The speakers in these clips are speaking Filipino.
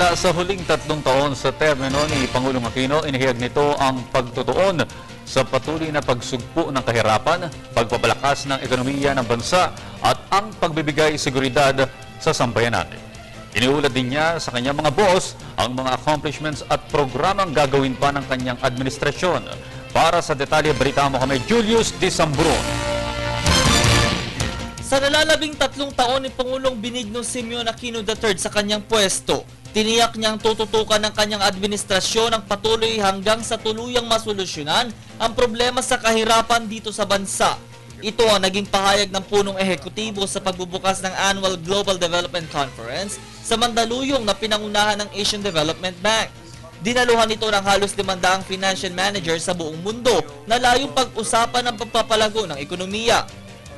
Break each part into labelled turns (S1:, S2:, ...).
S1: Sa huling 3 taon sa termino ni Pangulong Aquino, inihayag nito ang pagtutuon sa patuloy na pagsugpo ng kahirapan, pagpapalakas ng ekonomiya ng bansa at ang pagbibigay seguridad sa sambayanan. Iniulat din niya sa kanyang mga boss ang mga accomplishments at programang gagawin pa ng kanyang administrasyon. Para sa detalye, balita mo kami Julius de Sambron.
S2: Sa nalalabing 3 taon ni Pangulong Benigno Simeon Aquino III sa kanyang pwesto, tiniyak niyang tututukan ng kanyang administrasyon ang patuloy hanggang sa tuluyang masolusyonan ang problema sa kahirapan dito sa bansa. Ito ang naging pahayag ng punong ehekutibo sa pagbubukas ng Annual Global Development Conference sa Mandaluyong na pinangunahan ng Asian Development Bank. Dinaluhan ito ng halos 500 financial managers sa buong mundo na layong pag-usapan ng pagpapalago ng ekonomiya.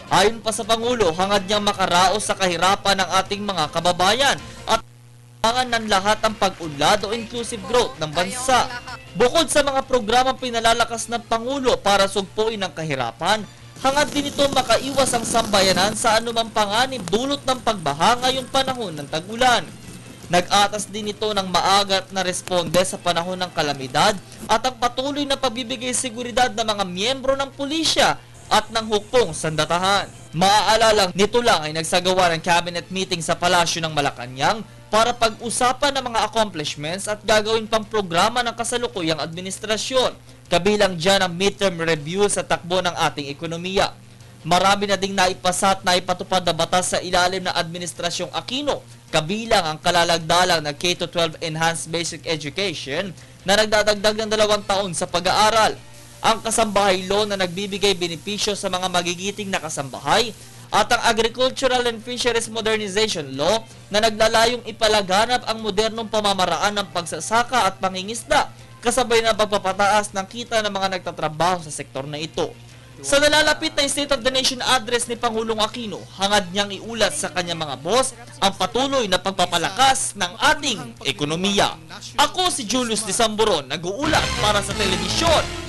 S2: Ayon pa sa Pangulo, hangad niyang makaraos sa kahirapan ng ating mga kababayan at kailangan ng lahat ang pag-unlad o inclusive growth ng bansa. Bukod sa mga programang pinalalakas ng Pangulo para sugpuin ang kahirapan, hangad din ito makaiwas ang sambayanan sa anumang panganib dulot ng pagbaha ngayong panahon ng tag-ulan. Nag-atas din ito ng maagat na responde sa panahon ng kalamidad at ang patuloy na pagbibigay seguridad ng mga miyembro ng pulisya at ng hukbong sandatahan. Maaalalang nito lang ay nagsagawa ng cabinet meeting sa Palasyo ng Malacanang para pag-usapan ng mga accomplishments at gagawin pang programa ng kasalukuyang administrasyon. Kabilang dyan ang midterm review sa takbo ng ating ekonomiya. Marami na ding naipasa at naipatupad na batas sa ilalim ng Administrasyong Aquino, kabilang ang kalalagdalang na K-12 Enhanced Basic Education na nagdadagdag ng 2 taon sa pag-aaral, ang kasambahay law na nagbibigay benepisyo sa mga magigiting na kasambahay, at ang Agricultural and Fisheries Modernization Law na naglalayong ipalaganap ang modernong pamamaraan ng pagsasaka at pangingisda, kasabay ng pagpapataas ng kita ng mga nagtatrabaho sa sektor na ito. Sa nalalapit na State of the Nation address ni Pangulong Aquino, hangad niyang iulat sa kanyang mga boss ang patuloy na pagpapalakas ng ating ekonomiya. Ako si Julius de Samburon, nag-uulat para sa telebisyon.